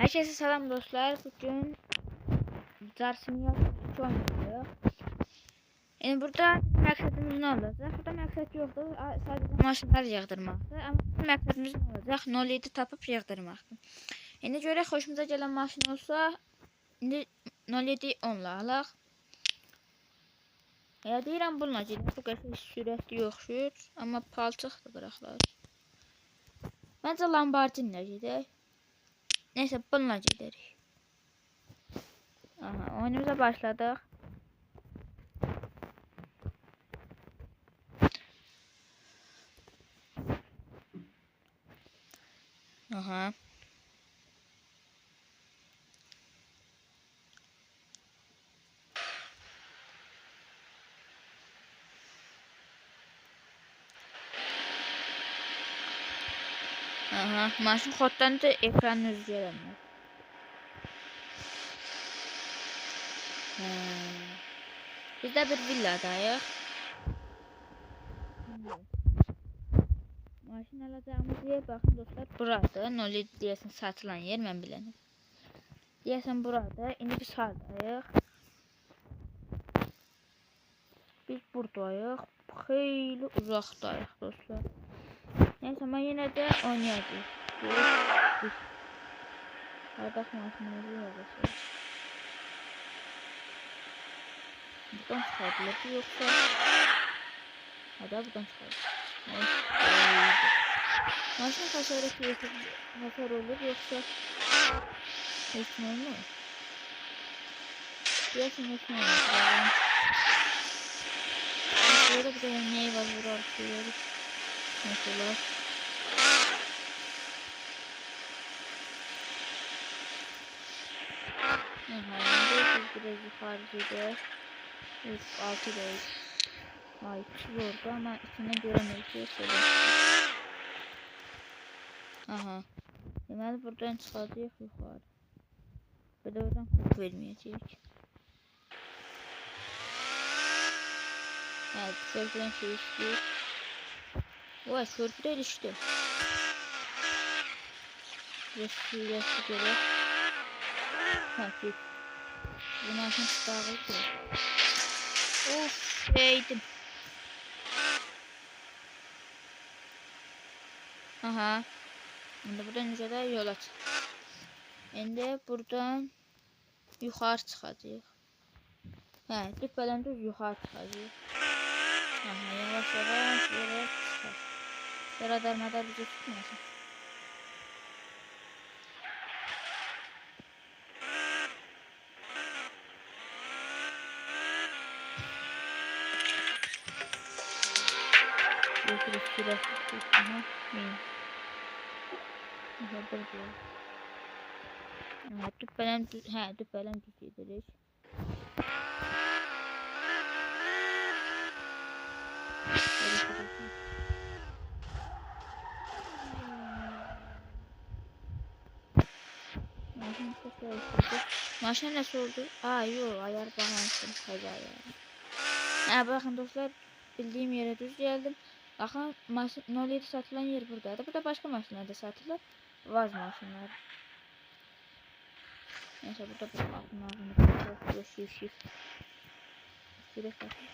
Herkese selam dostlar. Bugün Jar Simulator 2 oynuyoruz. Yani burada məqsədimiz ne olacak? Burada məqsəd yoxdur. Sadece maşınlar yığdırmaqdır. Ama məqsədimiz ne olacak? 07 tapıb yığdırmaqdır. İndi görək xoşumuza gələn maşın olsa, indi 07 onla alaq. Ya deyirəm bununla gedək. Bu qədər sürətli yoxşur, amma palçıqdır qıraqlar. Məncə Lamborghini ilə gedək. Neyse bununla gedərik. Aha, oyunumuza başladık. Aha. Aha, maşın koddan da ekranı üzülüyor. Biz de bir villadayıq. Maşın alacağımız yer bakın dostlar buradır. 07 deyəsən satılan yer mən bilənəm. Deyəsən burada. İndi biz hardayıq? Biz buradayıq. Xeyli uzaqdayıq dostlar. Neyse ama yine de oynayacağız. Hardaq maşınımızı yazasın. Buradan çıkartılır yoksa hadi buradan çıkartılır. Maşın hasar olur yoksa etmez mi? Diyorsun etmez. Böyle bir de ney var burada artıyoruz. Mesela biz biraz yukarıda 6 değil. Ay zordu ama içine göremeyiz. Aha. Deməli buradan çıxacağıq yuxarı. Bir de oradan kod verməyəcəyik. Evet, körpüden şey istiyor. Vay, körpüde erişti. Resimlesi gerek. Ha, git. Bu maşın dağıldı. Of, değdim. Aha. Şimdi buradan üzere yol aç. Şimdi buradan yukarı çıkacağız. He, tepeden düz yukarı çıkacağız. Aha, yavaş yavaş çıkar. Radar bizi tutmasın. Götürüp sürekli tutma. Aha, tüpelen düz yedirik. Maşın nasıl oldu? Aa yok, ayar bağlansın kazaya. Ha bakın dostlar, bildiğim yere düz geldim. Bakın maşın 07 satılan yer buradaydı. Burada başka maşınlar da satılır. Vaz maşınlar. Neyse burada bir ağzını şif. Direkt bakın.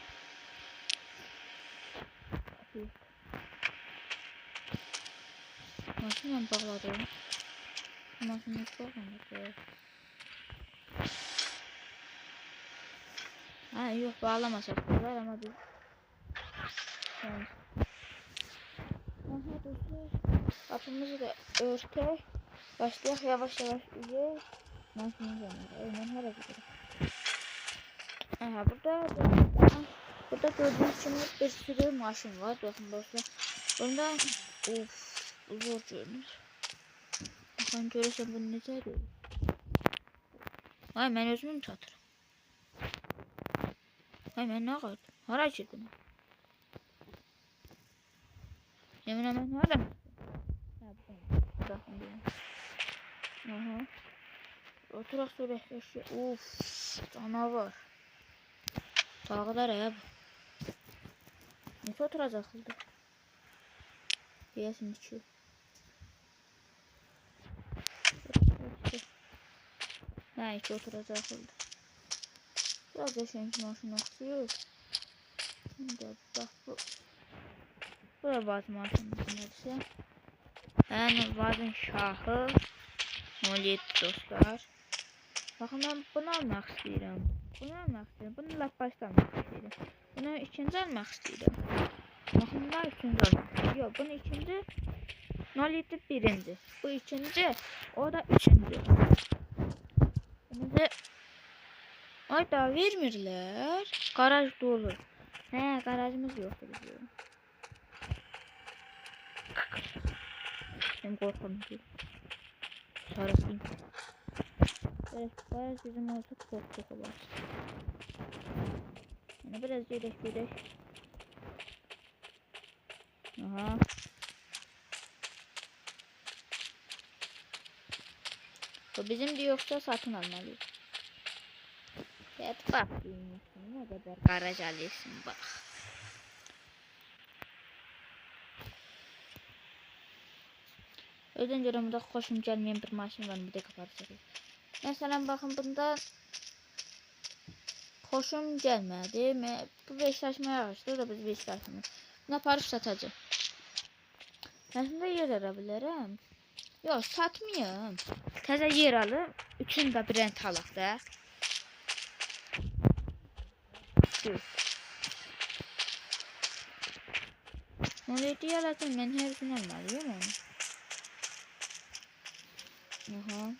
Maşınla bağladım. Maşını bağlamadı. Ha yok, bağlamasak var ama biz. Yani. Aha dostlar. Kapımızı da örtek. Başlayaq yavaş yavaş üzək. Maşını yanır. Mən hara gidiyorum? Aha burada gördüğünüz kimi bir sürü maşın var. Bakın dostlar. Bunda zor görünür. Bakın görürsən bu necədir? Ay mən özümü çatırım. Ay mən nə qaldım? Hara girdim? Yeminə mən hara? Aha. Oturak sürekli. Uf, canavar. Dağlar ya bu. Nasıl oturacaktık? Diyesin içi. Ha, iki oturacak oldu. Biraz yaşayınki maşın oxuyor. Şimdi bak bu. Bu da bazı maşının neresi? Yani bazı şahı. 07 dostlar. Bakın ben bunu almak istiyorum. Bunu almak istiyorum. Bunu lap başta almak istiyorum. Bunu ikinci almak istiyorum. Bakın bunlar ikinci almak istiyorum. Yok bunu ikinci. 07 birinci. Bu ikinci. O da üçüncü. Şimdi ay daha vermirler. Garaj dolu. He garajımız yoktu bizim. Ben korkarım ki. Sarıklayım. Evet, garaj bizim olsa çok olur. Yani biraz yedek. Aha. Bu bizim de yoksa satın almalıyız. Evet bak ne kadar garaj alıyorsun bak. Öden görə burada xoşum gəlməyən bir maşın var, bir də qaparacaq. Məsələn baxın bunda xoşum gəlmədi. Bu Beşiktaşıma yağışdı, da biz Beşiktaşımız. Bunu aparıb satacağım. Əslində yer ala bilərəm. Yox, satmayım. Təzə yer alıb, üçünü də brend alaq da. Onu yaratın, mən hepsini almalıyım onu. Aha.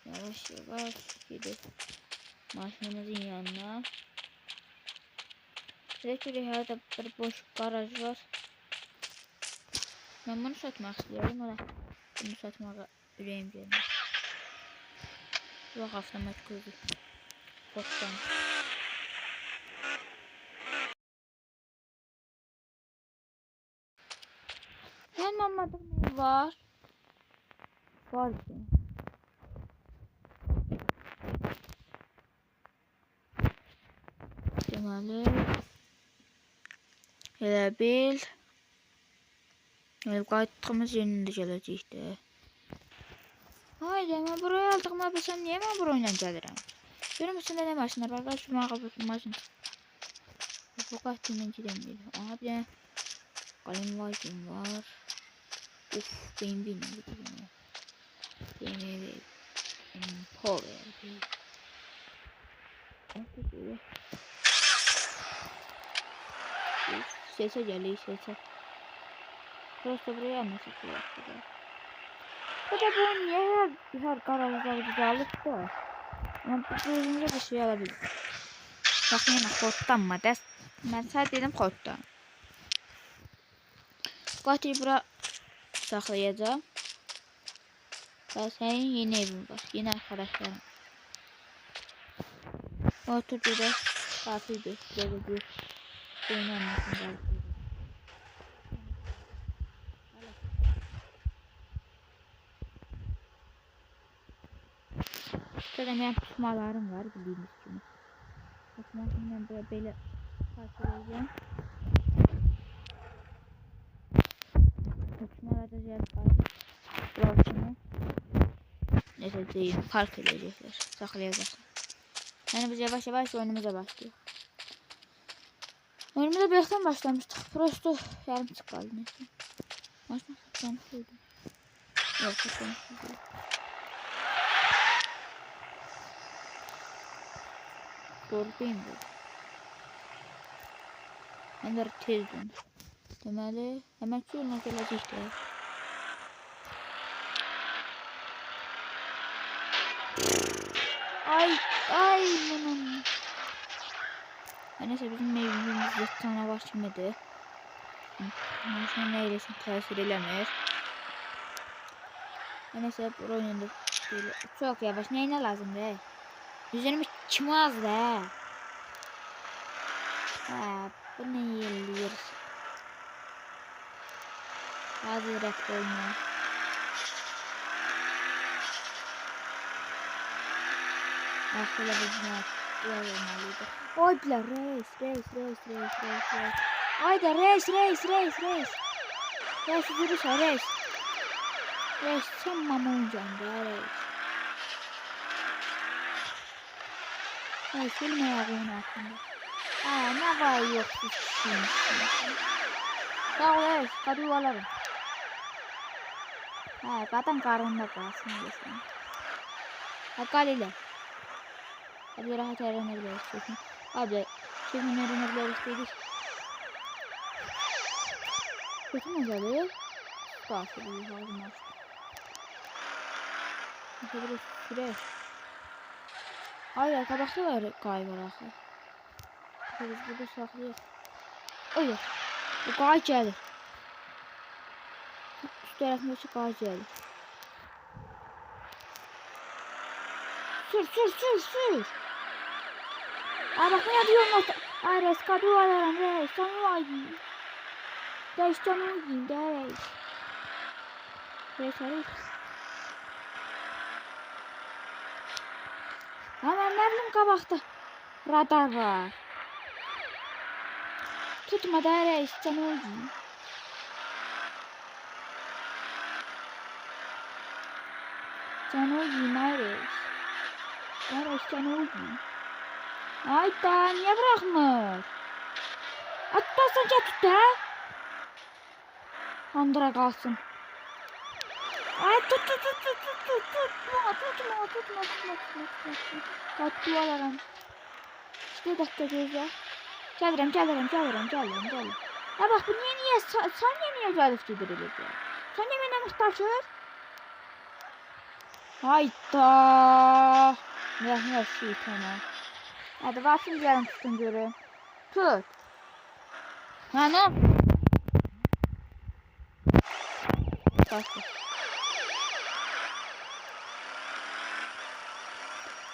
Yavaş gidip maşinimizin yanına. Şurada bir boş garaj var. Ben bunu satmak istiyorum ama bunu satmağa yüreğim gelmez. Bak avtomatik oldu. Korktan. Ben anlamadım ne var. Var ki. Deməli. Elə bil. Qayıtdığımız yerində gələcəkdir. Haydi, mən buraya aldığıma bilsəm, niyə mən buraya gəlirəm? Görüm üstündə nə maşınlar var? Qaç şuna qabırsın maşın. Bu qaçdığından gedəməyir. Aha, bir dənə qalem vacim var. Uf, beyin. BMW. Power. Sese geliyor sese. Prosto buraya mı çıkıyor? Bu da bu niye her garajlar güzellik de. Ama bu yüzünce bir şey alabilir. Bak yine kodlanma des. Ben sadece dedim koddan. Qatili bura saxlayacağım. Və senin yeni evin var. Yeni arkadaşlarım. Otur burada. Qatildir. Böyle oynanmasın. Şurada benim tutmalarım var bildiğiniz gibi. Tutmalarımdan böyle parçalayacağım. Tutmalarda ziyade var. Neyse değil, park edecekler. Saklayacaklar. Yani biz yavaş oyunumuza başlıyor. Oyunumuza bir başlamıştık. Prosto yarım çıkaldı neyse. Maçma tutmamıştıydı. Yok tutmamıştıydı. Doğru değil mi? Hem de tez döndü. Deməli, hemen ki yoluna gələcəkdir. Ay bunun. Neyse bizim evimiz yatağına başlamadı. Maşına neylesin təsir eləmir. Neyse bu oyunda çok yavaş. Neyine lazımdır? Üzerime çıkmaz da. Ha, bu ne yerliyor? Bazı rap oynuyor. Aslında bu olmalıydı. Oy bile reis. Haydi reis. Reis yürüse reis. Reis sen mamuncan da reis. Ay senin ayağın altında. Aa ne var yok kişiymiş. Sağ ol evet hadi yuvalarım. Ha kadın karnında kalsın desem. Ha Galile. Hadi rahat öğrenebiliriz çünkü. Abi şimdi öğrenebiliriz dedik. Kötü mü geliyor? Gafil bir halde maç. Böyle süreç. Ay arkadaşlar var galiba rakı. Biz burada saklıyoruz. Hayır. Bu gayet gelir. Üst tarafındaki gayet gelir. Sür. Ay bak ne diyorum orta. Ay reis kadı varlarım reis. Sen var yiyin. Reis canımı yiyin de reis. Reis. Hemen ne bileyim kabakta. Radar var. Tutma da reis canımı yiyin. Canımı yiyin ay reis. Ay reis canımı yiyin. Hayda niye bırakmır? Atlarsan tut da. Andıra kalsın. Ay tut. Tutma. Kaç duvarlarım. İşte dakika gözler. Gelirim. Ya bak bu niye sen niye gelip gidilir ya? Sen niye bana muhtaçsın? Hayda. Ne şeytana. Hadi varsın gelin tutun görün. Tut. Ha ne? Kaçtı.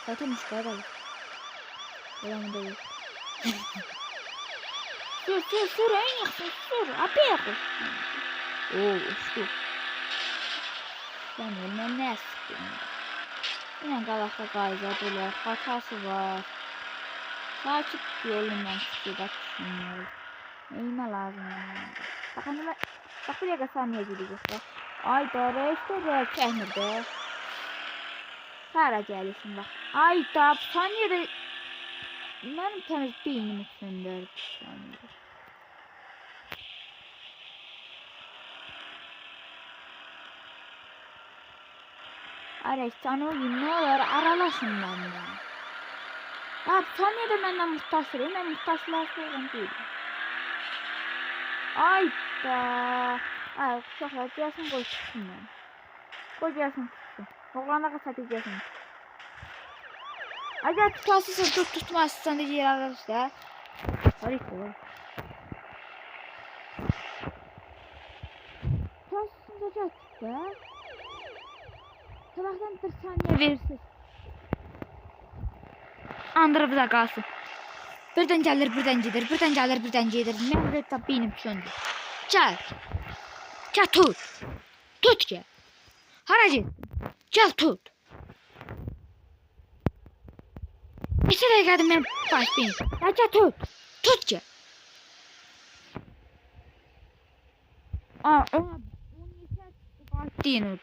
Zaten müşteri var. Yalan değil. Sür en yakın sür. Abi yakın. Oo uçtu. Ben ölmem ne sıktım. Yine galakta kayzadılar. Hatası var. Takip yolundan çıkıyor da düşünüyorum. Neyime lazım yani. Bak buraya saniye gidecekler. Ay da reişte de çekmedi. Sara gelişim bak. Ay da saniyede benim temiz beynimi söndürdü saniyede. Areş canım ne olur aralaşın benimle. Ya saniyede benden muhtaçlar. Ben muhtaçlar sorun değil. Ay da. Ay uşaqlar gəlsin qoy tutsun mən. Qoy gəlsin tutsun. Oğlana qısa deyəcəksin. Əgər tutasınsa tutmazsan da yer alır işte. Harika. Tutasınsa gəl tut da. Sabahdan bir saniye verirsiniz. Andırıp da qalsın. Birdən gəlir, birdən gedir. Mən də beynim söndü. Gəl. Gəl tut. Tut gəl. Hara getdin? Gəl tut. İki dəqiqədir mən başlayayım. Gəl tut. Tut gəl. Ona başlayın o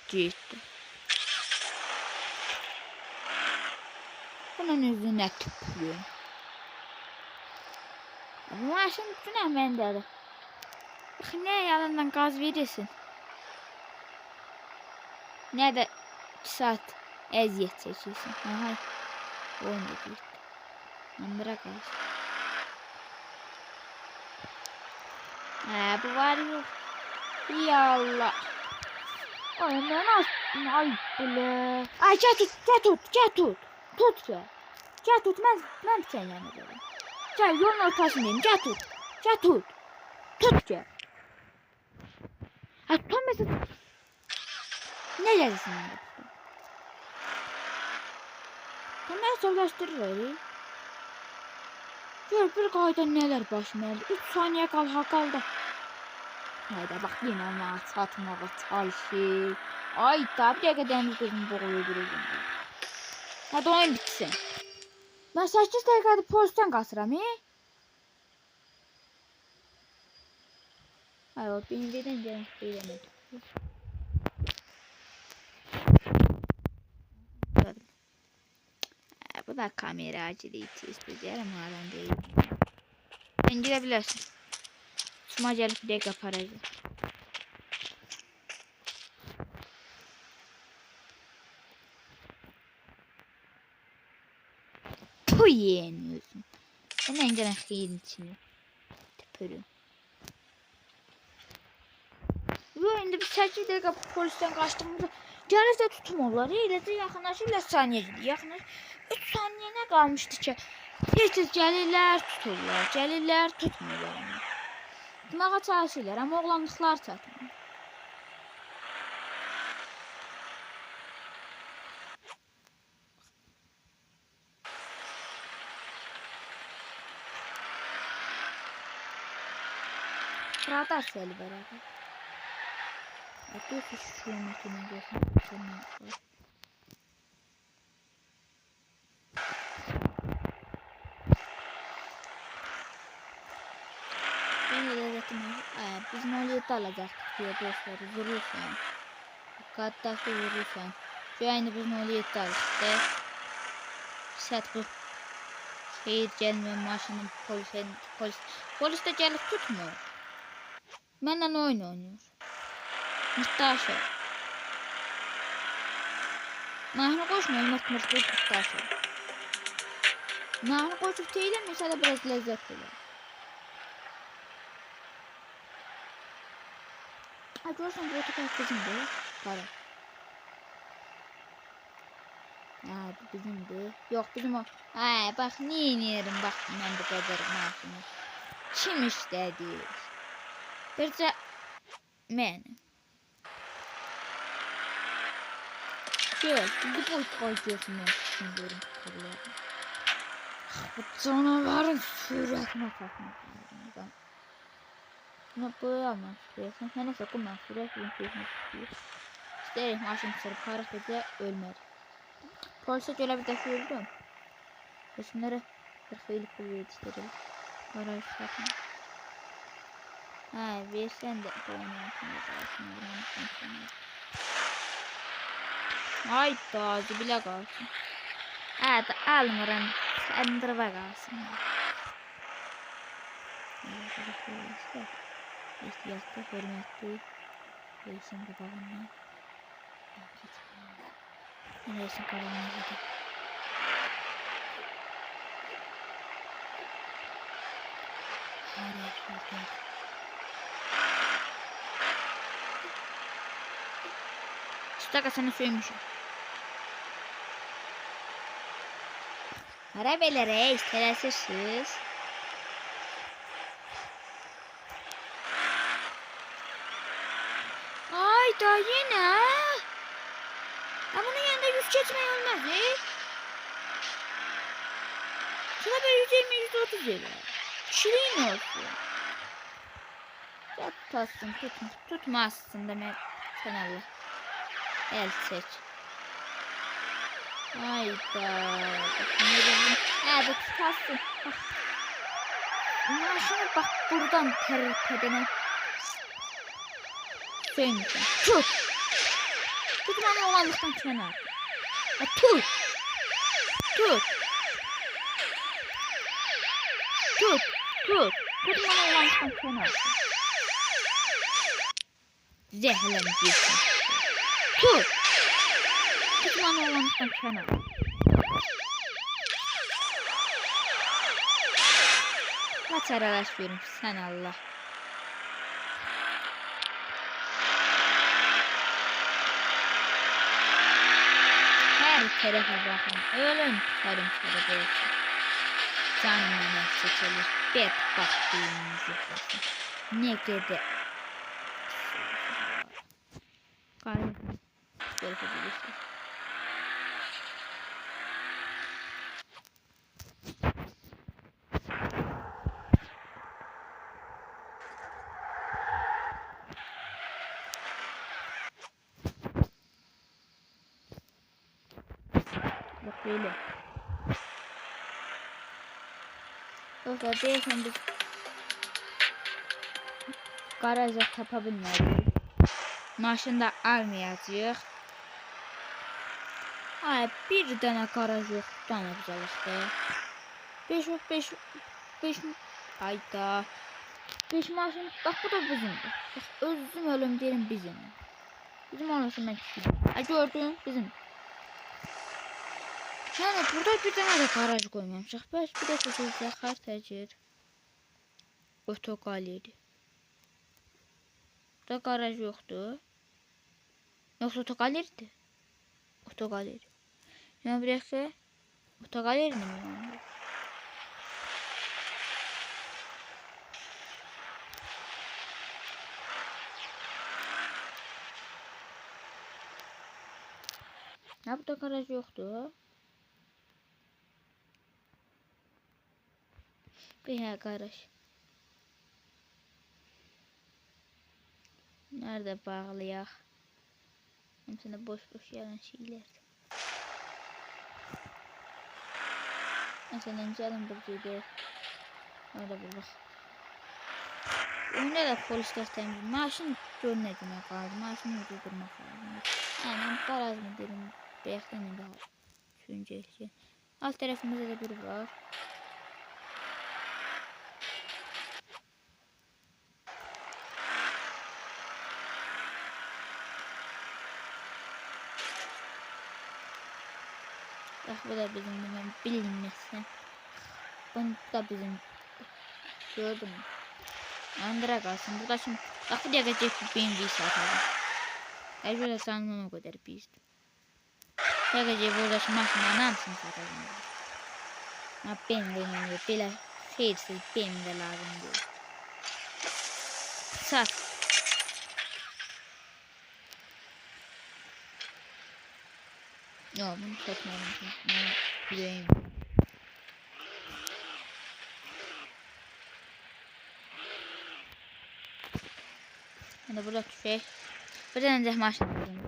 getdi. Bunun üzünə tüpürüm. Bu maşın bütün əmrindədir. Bax, nə yalandan qaz verirsin. Nə də 2 saat əziyyət çəkirsin. Aha, oyun da getdi. Andıra qaz. Bu var yox. Ya Allah. Ay, mən astım. Ay, bilə. Ay, gəl tut. Tut gəl. Gəl tut, mən sən yanına gələm. Gəl, yolun ortasındayım. Gəl tut. Tut gəl. Ha, tutamazsın. Ne gelsin burada? Bunları zorlaştırır. Gör bir qayda neler başıma geldi. 3 saniye kaldı. Hayda bak yine ama satmağa çalışır. Ay tabi dəqiqə dəniz gözünü boğuluyor duracağım. Hadi oyun bitsin. Ben 8 dəqiqədir polisdən qaçıram. Ay o benim birden gelmek bilemedim. Bu Bu da kamera aciliyeti isteyeceğim halen değil. Sen girebilirsin. Suma gelip bir dakika parayı. Bu yeniyorsun. Ben engelen xeyrin içini. Tepörüm. Yo, indi biz 8 dakika polisten kaçtığımızda gəlirsə tutmurlar. Eləcə yaxınlaşırlar saniyə gidiyor. Yaxınlaş 3 saniyə nə qalmışdı ki? Tez-tez gəlirlər, tuturlar. Gəlirlər, tutmurlar. Tutmağa çalışırlar, amma oğlanlıqlar çatmır. Radar seli beraber. Dur ki şu makine gelsin. Ben de lezzetim biz maliyeti alacaktık diye dostlar. Vurursan. Kattası vurursan. Şu aynı biz maliyeti alıştı. Sat bu. Şehir gelmiyor maşının polis de gelip tutmuyor. Benden oyun oynuyor. Mustaşa. Nahını koşmuyor. Mustaşa. Nahını koşup değil mesela biraz lezzetli. Ha görsen bu otopark bizim de. Para. Ha bu bizim de. Yok bizim o. Ha bak niye iniyorum bak ben bu kadar maaşını. Kim istedi? Bircə mən. Gel, bizi koyuyorsun düşünüyorum. Bu canavarın süratine bakmak lazım. Bunu böyle almak istiyorsan, sen neyse kullan sürat yönetiyorsun istiyor. İsterim maşın sırıp harekete ölmedi. Polise göre bir defa öldüm. Resimlere bir xeyli pul yetiştirelim. Parayı satma. Ha versen de oynayasın da hayda ağzı bile kalsın. Ha da almıram. Sen dırva kalsın. İhtiyatlı hürmetli. Reisin babağından. Reisin babağından gidiyor. Staka sana söylemişim. Arabeler reis telaşsız. Ay da yine. Ama bunun yanında 100 geçmeyi olmaz Şuna böyle 120-130 lira. Şirin olsun. Tutasın tutmazsın demek sen Allah. El seç. Hayda. Evet tutarsın. Bak. Maşını bak buradan pedene. Söyleyeceğim. Tut. Tutmanın olanlıktan kenar. Tut. Tut. Tut. Tut. Tutmanın olanlıktan kenar. Zehirleneceksin. Tut. Tutmanın olanlıktan kenar. Kaç aralaşıyorum sen Allah. Her tarafa bakın. Ölüm tutarım şurada olsun. Canımla seçilir. Bet baktığımız yapasın. Ne gede. Gayet. Görebilirsin. Bak böyle. Dostlar değilsen biz garaja tapabilmeliyiz. Maşında almayacağıq. Ay, bir dənə garaj yox, bir dənə bizəlikdə. 5 ayda. 5 maşın, bax bu da bizimdir. Bax, özüm ölüm deyirəm bizim. Bizim olmasa mən küçüdüm. Gördün, bizim. Yəni, burada bir dənə də garaj qoymamışıq. Bəs bir də sözlə xərtəcir. Otogaleri. Burada garaj yoxdur. Yoxsa otogaleridir. Otogaleri. Yəni, bir dəxsə otogalerinin mi yandır? Ha, burada garaj yoxdur. Bir garaj. Nerede bağlayaq? Həmsində boş yalan şeylər. Məsələn, gəlin buradaydı. Orada bulaq. Oyunda da polislər təmiz. Maşın gör nə günə qaldı. Maşını durdurmaq lazım. Mən qaraj mı dedim. Bəyəkdən daha düşüncəli. Alt tərəfimizdə də biri var. Bax, bu da bizim deməm, bilinməsin. Bu da bizim. Gördün mü? Andıra qalsın. Burada şimdi, bax, bu dəqiqə cep BMW satalım. Hər da canından o qədər bizdir. Dəqiqə buradakı maşınların hamısını satalım. Ha, BMW belə xeyirsiz BMW lazım deyil. Sat. Ya bunu satmayalım. Ben bileyim. Hadi burada tüfek. Bir tane de maşın alalım.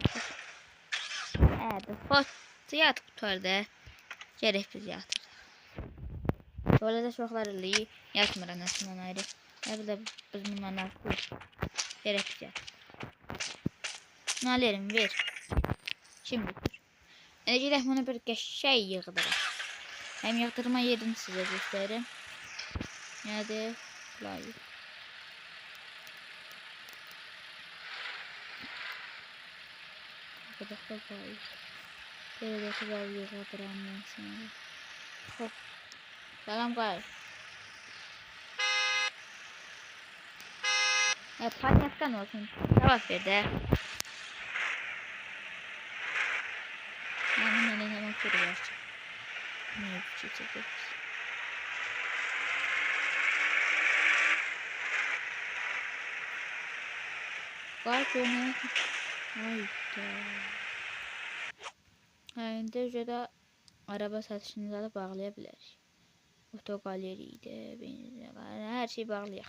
Evet, foto yatıp tutardı. Gerek biz yatırdık. Böyle de çoxları yatmır anasından ayrı. Ya burada biz bundan artık gerek biz yatırdık. Ne alayım ver. Şimdi dur. Gedək bunu bir qəşəng yığdıraq. Həm yığdırma yerini sizə göstərim. Nədir? Layıq. Qədər də layıq. Belə də yığdıram mən sənə. Hop. Salam qay. Panyakdan olsun. Cavab ver də. Hemen kuruyor. Ne çiçek? Kaç onu? Hayda. İndi de araba satışını da bağlayabiliriz. Otogaleriydi, benzin, her şey bağlayaq.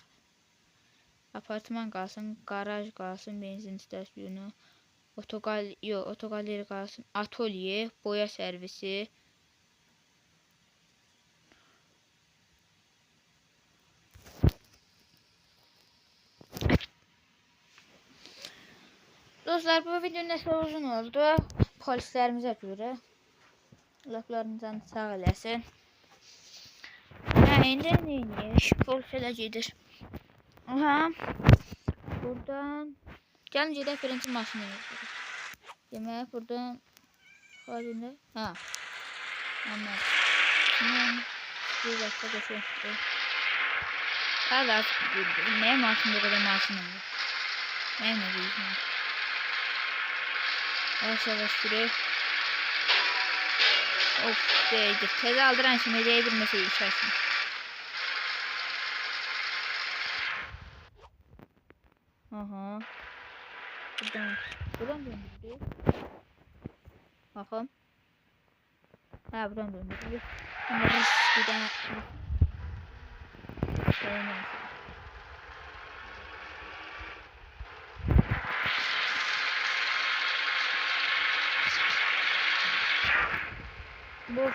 Apartman qalsın, garaj qalsın, benzin istasyonu. Otogaleri qalsın, atölye, boya servisi. Dostlar, bu video nəsə uzun oldu. Polislərimizə görə. Laflarınızdan sağ eləsin. İndi neyiniz? Polis elə gedir. Aha. Buradan gəlin gedək birinci maşını yazırıq. Demək buradan xaricində. Ha. Anladım. Bir dakika geçiyor. Hala ne maşın bu kadar maşınım var. Ne diyeceğim? Yavaş yavaş sürüyor. Of değdir. Teze aldıran şimdi değdirmesi içersin. Aha. Buradan döndürdü. Bakın. Ha, buradan döndürdü. Bunları buradan boş.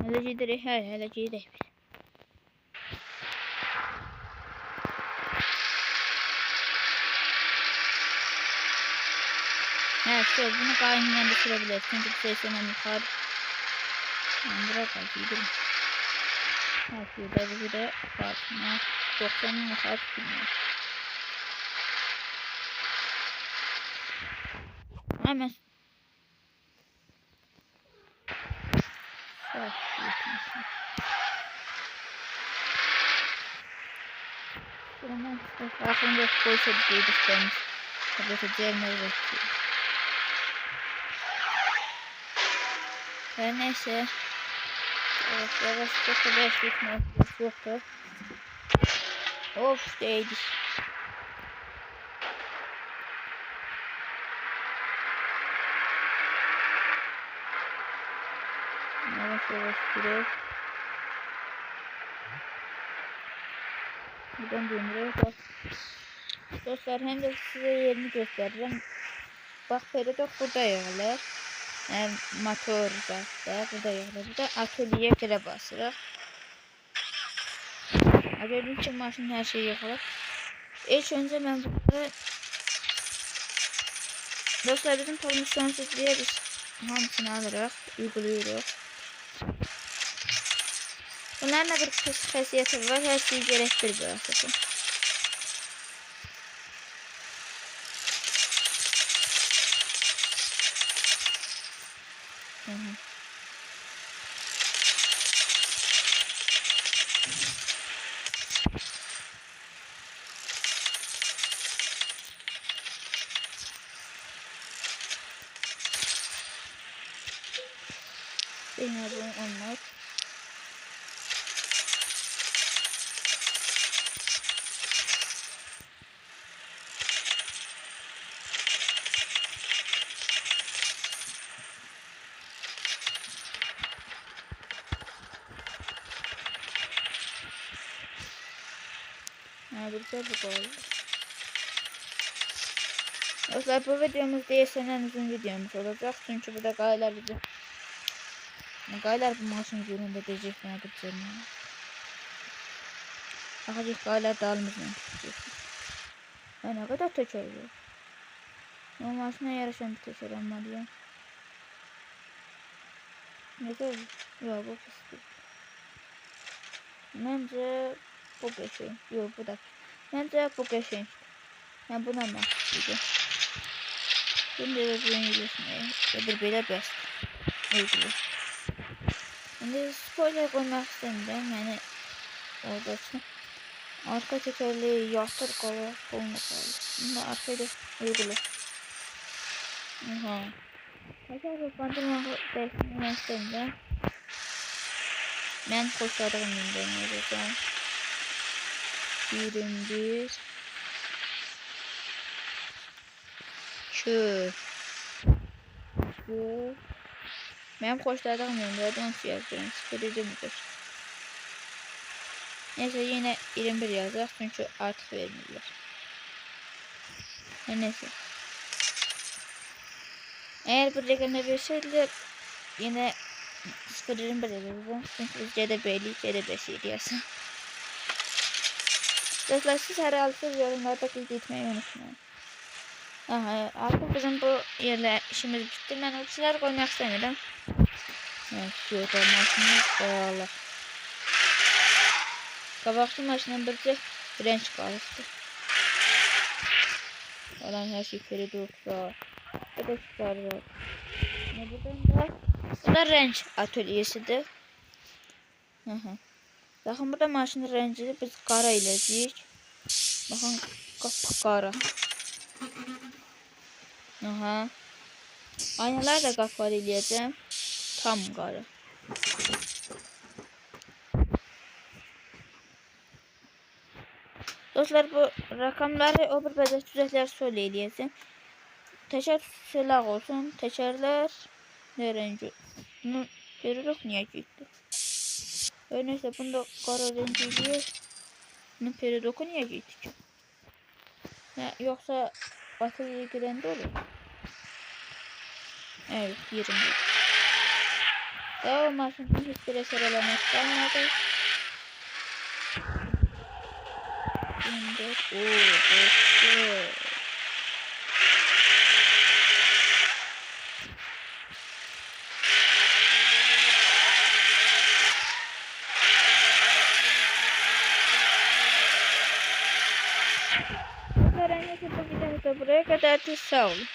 Hele giderek, hele giderek. Başlıyor. Bunu kaynağında da sürebilir. Çünkü bu 80'den yukarı. Ben bırak gidelim. Şurada bir de farkına 90'ın yukarı bilmiyorum. Hemen Hemen aklımda koysa dediklerimiz kapatacağım evet. Her neyse. Evet, yavaş yoksa 5 bitmez yoktu. Of değdik. Yavaş yavaş sürüyor. Buradan dönüyor. Dostlar hem de size yerini göstereceğim. Bak peridot burada yığılır. Motor zaten burada yığılır. Burada atölyeye göre basırıq. Gördüğünüz için maşının her şeyi yığılır. İlk önce ben bunları dostlar bizim permisyonsuzluğa biz hamısını alırıq, uyguluyoruz. Bunların da bir xəsiyyəti var, her şeyi gerektir burası. Yine bu onlar. Burada bu oldu. Dostlar bu videomuz değilsenen uzun videomuz olacak. Çünkü burada gaylar bize gaylar bu maşın üzerinde diyecek bana gideceğim. Bakacak gaylar dağılmışlar. Ne kadar teçeriyor. O maşına yarışan bir teçer olmalı ya. Ne de yok bu fıstık. Bence bu geçeyim. Yok bu da. Bence bu geçeyim. Ben buna mahsusuydu. Şimdi de bu İngilizceyi bir belə bəst uygulu. Şimdi spoiler koymak istemiyorum. Yani orada arka tekerleği yatır kola kolunu kaldı. Şimdi arkada uygulu. Aha. Tekrar bandırmak değiştirmek istemiyorum. Ben koşarım indirmeyeceğim. 21 2 Benim koşlarım indirdim. Yapıyorum. Sıkıcı mıdır? Neyse yine 21 yazacak. Çünkü artık vermiyorlar. Neyse. Eğer bu rekamda verseydiler yine 0.21 yazarım. Çünkü biz CDB'li CDB'si diyorsun. Dostlar siz her altı yorumlarda gitmeyi unutmayın. Aha, artık bizim bu yerler işimiz bitti. Ben o şeyler koymak istemiyorum. Evet, şu maşinimiz koyalım. Kabaklı maşından birce renç kalıstı. Olan her şey peridotla. Bu da çıkarıyor. Ne buradan da? Bu da renç atölyesidir. Bakın burada maşının rencini biz qara eləyəcəyik. Bakın qapqara. Aha. Aynalar da qapqara eləyəcəm. Tam qara. Dostlar bu rakamları o bir bəzək düzəklər söyle eləyəcəm. Təkər sılaq olsun. Təkərlər ne renci? Bunu veririk niyə getdi? Neyse bunda qara renci eləyir. Bunun peridoku niyə getdi ki? Yoksa atölyeye girende olur. Evet 20. Daha o maşının hiçbir eser alamak kalmadı. Şimdi Neyse bu video da buraya kadardı. Sağ olun.